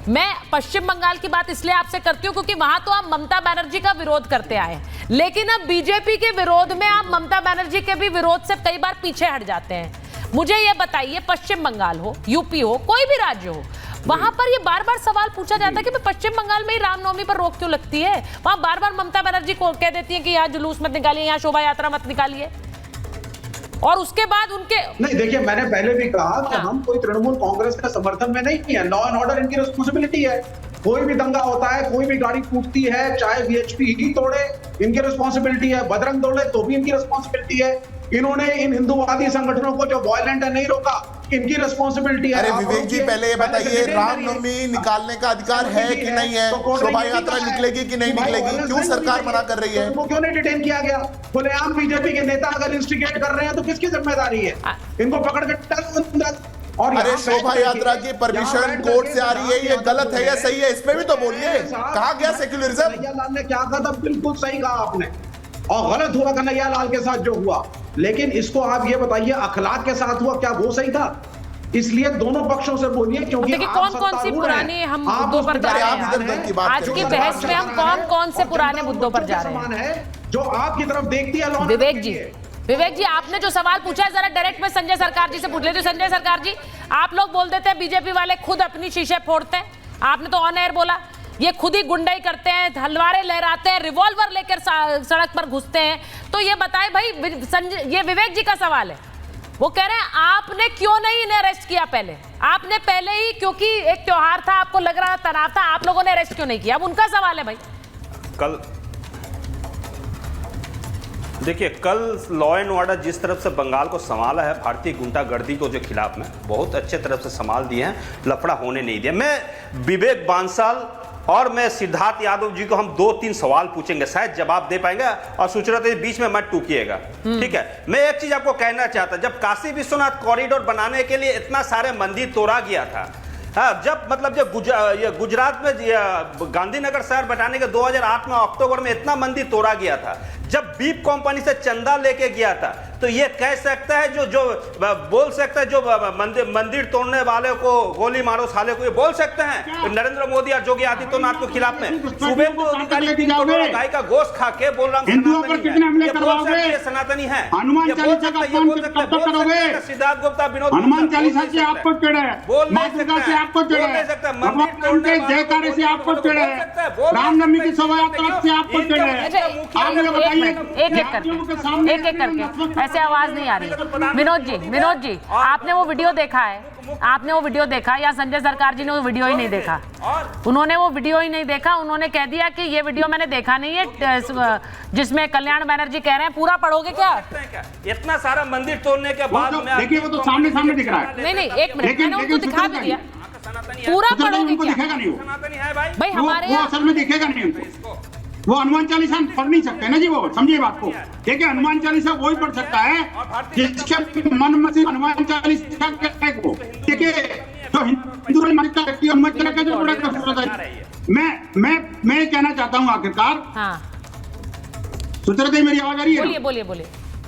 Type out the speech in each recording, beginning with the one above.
मैं पश्चिम बंगाल की बात इसलिए आपसे करती हूँ क्योंकि वहां तो आप ममता बनर्जी का विरोध करते आए, लेकिन अब बीजेपी के विरोध में आप ममता बनर्जी के भी विरोध से कई बार पीछे हट जाते हैं। मुझे ये बताइए, पश्चिम बंगाल हो, यूपी हो, कोई भी राज्य हो, वहां पर ये बार बार सवाल पूछा जाता है कि पश्चिम बंगाल में ही रामनवमी पर रोक क्यों लगती है? वहां बार बार ममता बनर्जी को कह देती है कि यहाँ जुलूस मत निकालिए, यहाँ शोभा यात्रा मत निकालिए, और उसके बाद उनके नहीं, देखिए मैंने पहले भी कहा कि हम कोई तृणमूल कांग्रेस का समर्थन में नहीं है। लॉ एंड ऑर्डर इनकी रिस्पॉन्सिबिलिटी है। कोई भी दंगा होता है, कोई भी गाड़ी फूटती है, चाहे वीएचपी ही तोड़े, इनकी रिस्पॉन्सिबिलिटी है। बजरंग तोड़े तो भी इनकी रिस्पॉन्सिबिलिटी है। इन्होंने इन हिंदूवादी संगठनों को जो वायलेंट है नहीं रोका, इनकी रिस्पॉन्सिबिलिटी है। अरे विवेक जी, पहले ये बताइए, रामनवमी निकालने का अधिकार है कि नहीं है? शोभा यात्रा निकलेगी कि नहीं निकलेगी? क्यों सरकार मना कर रही है? वो क्यों नहीं डिटेन किया गया? खुलेआम बीजेपी के नेता अगर इंस्टिगेट कर रहे हैं तो किसकी जिम्मेदारी है? इनको पकड़ के और अरे शोभा यात्रा की परमिशन कोर्ट से आ रही है, ये गलत है या सही है? इस पे भी तो बोलिए। कहा गया सेक्युलरिज्म? कन्हैया लाल ने क्या कहा था? बिल्कुल सही कहा आपने, और गलत हुआ कन्हैया लाल के साथ जो हुआ, लेकिन इसको आप ये बताइए अखलाक के साथ हुआ, क्या वो सही था? इसलिए दोनों पक्षों से बोलिए, क्योंकि कौन कौन सी पुरानी हम मुद्दों पर जा रहे हैं आज की बहस में, हम कौन कौन से पुराने मुद्दों पर जा रहे हैं जो आपकी तरफ देखती है। विवेक जी, आपने जो सवाल पूछा है जरा डायरेक्ट में संजय सरकार जी से पूछ लेते। संजय सरकार जी, आप लोग बोल देते हैं बीजेपी वाले खुद अपनी शीशे फोड़ते हैं, आपने तो ऑन एयर बोला ये खुद ही गुंडाई करते हैं, हलवारे लहराते हैं, रिवॉल्वर लेकर सड़क पर घुसते हैं। तो ये बताएं भाई, संजय, ये विवेक जी का सवाल है, वो कह रहे हैं आपने क्यों नहीं इन्हें अरेस्ट किया? पहले आपने पहले ही, क्योंकि एक त्योहार था, आपको लग रहा तनाव था, आप लोगों ने अरेस्ट क्यों नहीं किया? अब उनका सवाल है भाई। कल देखिए, कल लॉ एंड ऑर्डर जिस तरफ से बंगाल को संभाला है, भारतीय गुंडागर्दी को जो खिलाफ में बहुत अच्छे तरफ से संभाल दिए हैं, लफड़ा होने नहीं दिया। मैं विवेक बांसल और मैं सिद्धार्थ यादव जी को हम 2-3 सवाल पूछेंगे, शायद जवाब दे पाएंगे, और सोच रहे थे बीच में मत टूकिएगा, ठीक है? मैं एक चीज आपको कहना चाहता, जब काशी विश्वनाथ कॉरिडोर बनाने के लिए इतना सारे मंदिर तोड़ा गया था, हाँ, जब मतलब जब गुजरात में गांधीनगर शहर बनाने के 2008 में अक्टूबर में इतना मंदिर तोड़ा गया था, जब बीप कंपनी से चंदा लेके गया था, तो ये कह सकता है जो बोल सकता है, जो मंदिर तोड़ने वाले को गोली मारो साले को, ये बोल सकते हैं नरेंद्र मोदी और योगी आदित्यनाथ के खिलाफ में? शुभेंदु अधिकारी 3 करोड़ गाय का गोश्त खा के बोल रहा हूँ सनातनी है, हनुमान चालीसा का कब तक करोगे? सिद्धार्थ गुप्ता, विनोद, हनुमान चालीसा से आपको चिढ़ है, माँ दुर्गा से आपको चिढ़ है, भगवान के जयकारे से आपको चिढ़ है, रामनवमी की शोभा यात्रा से आपको चिढ़ है। आप मुझे बताइए, एक एक करके ऐसे आवाज नहीं आ रही है। विनोद जी, आपने वो वीडियो देखा है? आपने वो वीडियो देखा या संजय सरकार जी ने वो वीडियो ही नहीं देखा? उन्होंने वो वीडियो ही नहीं देखा, उन्होंने कह दिया कि ये वीडियो मैंने देखा नहीं है, जिसमें कल्याण बनर्जी कह रहे हैं। पूरा पढ़ोगे क्या? इतना सारा मंदिर तोड़ने के बाद में देखिए, वो तो सामने दिख रहा है। नहीं, एक मिनट, मैंने उनको दिखा भी दिया। पूरा पढ़ोगे क्या? दिखेगा नहीं भाई, हमारे वो असल में दिखेगा नहीं उनको। वो हनुमान चालीसा पढ़ नहीं सकते ना जी, वो समझिए बात को। देखिए, हनुमान चालीसा वही पढ़ सकता है जिसके मन में से हनुमान चालीसा को। देखिए, जो हिंदू मान्यता व्यक्ति हनुमान चालीसा का जो बड़ा खूबसूरत है। मैं कहना चाहता हूँ आखिरकार, सुचरते मेरी आवाज आ रही है? बोलिए,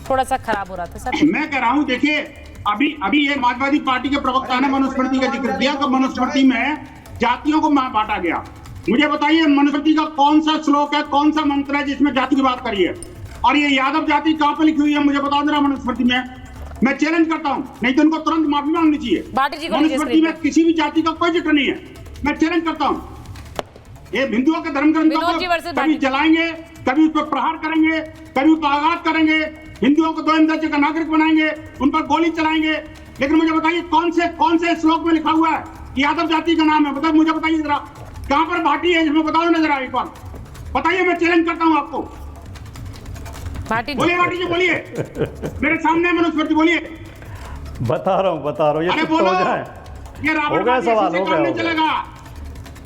थोड़ा सा खराब हो रहा था सर। मैं कह रहा हूँ, देखिए अभी ये समाजवादी पार्टी के प्रवक्ता ने मनुस्मृति का जिक्र किया, तो मनुस्मृति में जातियों को बांटा गया। मुझे बताइए, मनुस्मृति का कौन सा श्लोक है, कौन सा मंत्र है जिसमें जाति की बात करी है? और ये यादव जाति कहां पर लिखी हुई है? मुझे बता देना मनुस्मृति में। मैं चैलेंज करता हूं, नहीं तो उनको तुरंत माफी मांगनी चाहिए। मनुस्मृति में किसी भी जाति का कोई जिक्र नहीं है। मैं चैलेंज करता हूं, ये हिंदुओं के धर्म ग्रंथों को कभी जलाएंगे, कभी उस पर प्रहार करेंगे, कभी उस पर आघात करेंगे, हिंदुओं को 2 दर्जे का नागरिक बनाएंगे, उन पर गोली चलाएंगे। लेकिन मुझे बताइए, कौन से श्लोक में लिखा हुआ है यादव जाति का नाम है? मुझे बताइए जरा, कहां पर भाटी है इसमें? बताओ ना जरा, एक बार बताइए। मैं चैलेंज करता हूं आपको। बोलिए भाटी जी, बोलिए, मेरे सामने मनुस्मृति बोलिए। बता रहा हूँ। अरे बोलो, ये हो गया सवाल, हो गया चलेगा।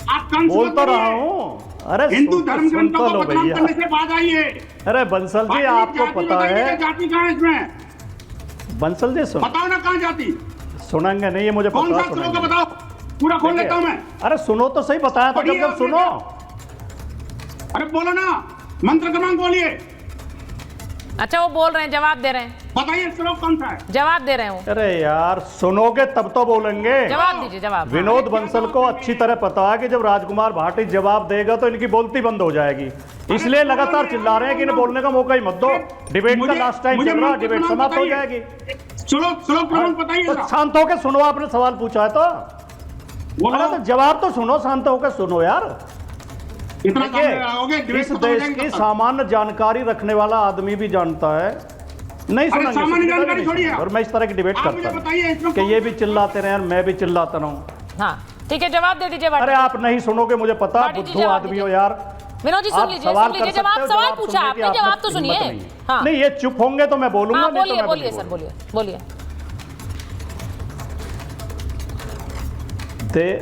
आप कंस बोल तो रहा हूँ। अरे हिंदू धर्म ग्रंथों को बदनाम करने से बात आई है। अरे बंसल जी, आपको पता है जाति कहाँ है इसमें? बंसल जी बताओ ना, कहाँ जाति? सुनेंगे नहीं, ये मुझे कौन सा श्लोक है बताओ, पूरा खोल लेता हूं मैं। अरे सुनो तो सही, बताया तो जब सुनो। अरे बोलो ना, मंत्र क्रमांक बोलिए। अच्छा, वो बोल रहे हैं, जवाब दे रहे हैं। बताइए श्लोक कौन सा है? जवाब दे रहे हूँ, अरे यार सुनोगे तब तो बोलेंगे। जवाब दीजिए, जवाब। विनोद बंसल को अच्छी तरह पता है कि जब राजकुमार भाटी जवाब देगा तो इनकी बोलती बंद हो जाएगी, इसलिए लगातार चिल्ला रहे हैं कि इन्हें बोलने का मौका ही मत दो। डिबेट का लास्ट टाइम चल रहा है, डिबेट समाप्त हो जाएगी। श्लोक क्रमांक बताइए। तो शांत होकर सुनो, आपने सवाल पूछा है तो अरे तो जवाब तो सुनो, शांत होकर सुनो यार। देखिए इस देश की सामान्य जानकारी रखने वाला आदमी भी जानता है, नहीं सामान्य जानकारी छोड़िए, सुनेंगे और मैं इस तरह की डिबेट करता हूँ कि ये भी चिल्लाते रहे मैं भी चिल्लाता रहूं। हाँ ठीक है, जवाब दे दीजिए। अरे आप नहीं सुनोगे, मुझे पता, बुद्धू आदमी हो यार। विनोद जी सुन लीजिए, सुन लीजिए, सवाल पूछा आपने, जवाब तो सुनिए। हाँ नहीं ये चुप होंगे तो मैं बोलूंगा। बोलिए बोलिए सर, बोलिए बोलिए।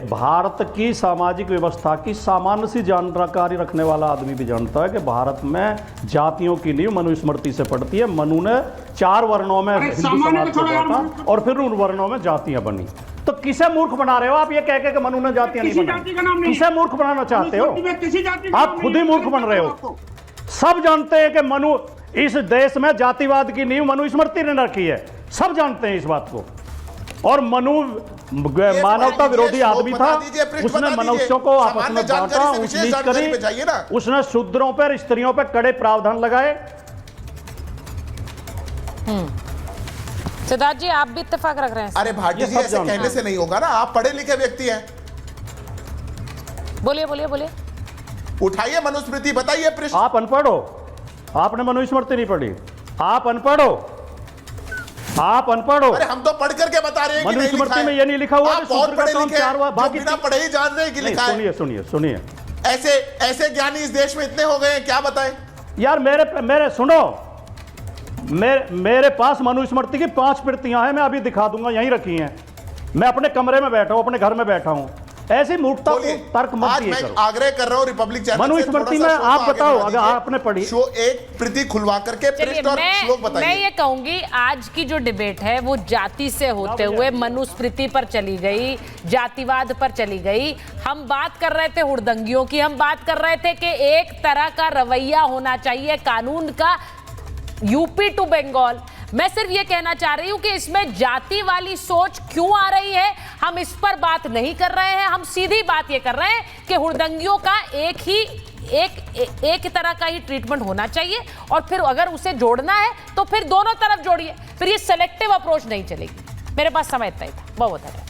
भारत की सामाजिक व्यवस्था की सामान्य सी जानकारी रखने वाला आदमी भी जानता है कि भारत में जातियों की नींव मनुस्मृति से पड़ती है। मनु ने 4 वर्णों में हिंदू समाज को बांटा और फिर उन वर्णों में जातियां बनी। तो किसे मूर्ख बना रहे हो आप ये कह के कि मनु ने जातियां नहीं बनाई? किसे मूर्ख बनाना चाहते हो? आप खुद ही मूर्ख बन रहे हो। सब जानते हैं कि मनु, इस देश में जातिवाद की नींव मनुस्मृति ने रखी है, सब जानते हैं इस बात को। और मनु मानवता विरोधी आदमी था, उसने मनुष्यों को आपस में बांटा, ऊंच नीच करी, उसने शूद्रों पर स्त्रियों पर कड़े प्रावधान लगाए। सिद्धार्थ जी आप भी इत्तेफाक रख रहे हैं? अरे भाटी जी ऐसे कहने से नहीं होगा ना, आप पढ़े लिखे व्यक्ति हैं। बोलिए बोलिए बोलिए, उठाइए मनुस्मृति, बताइए पृष्ठ। आप अनपढ़ हो, आपने मनुस्मृति नहीं पढ़ी, आप अनपढ़ हो, आप अनपढ़ हो। अरे हम तो पढ़ करके बता रहे हैं कि नहीं लिखा मनुस्मृति में ये नहीं लिखा हुआ आप बहुत पढ़े लिखे हैं, बाकी बिना पढ़े ही जान रहे हैं कि लिखा है। सुनिए सुनिए सुनिए, ऐसे ज्ञानी इस देश में इतने हो गए हैं, क्या बताएं यार। मेरे सुनो, मेरे पास मनुस्मृति की 5 प्रतियां हैं, मैं अभी दिखा दूंगा, यहीं रखी हैं। मैं अपने कमरे में बैठा हूं, अपने घर में बैठा हूं। ऐसी मूर्खता को तर्क मत दिया करो। आग्रह कर रहा हूं रिपब्लिक चैनल से, मनुस्मृति में आप बताओ, अगर आपने पढ़ी शो एक प्रति खुलवा करके पृष्ठ और श्लोक बताइए। मैं ये कहूंगी आज की जो डिबेट है वो जाति से होते हुए मनुस्मृति पर चली गई, जातिवाद पर चली गई। हम बात कर रहे थे हुड़दंगियों की, हम बात कर रहे थे कि एक तरह का रवैया होना चाहिए कानून का यूपी टू बंगाल। मैं सिर्फ ये कहना चाह रही हूं कि इसमें जाति वाली सोच क्यों आ रही है, हम इस पर बात नहीं कर रहे हैं। हम सीधी बात ये कर रहे हैं कि हुड़दंगियों का एक तरह का ही ट्रीटमेंट होना चाहिए, और फिर अगर उसे जोड़ना है तो फिर दोनों तरफ जोड़िए, फिर ये सेलेक्टिव अप्रोच नहीं चलेगी। मेरे पास समय इतना ही था, बहुत है।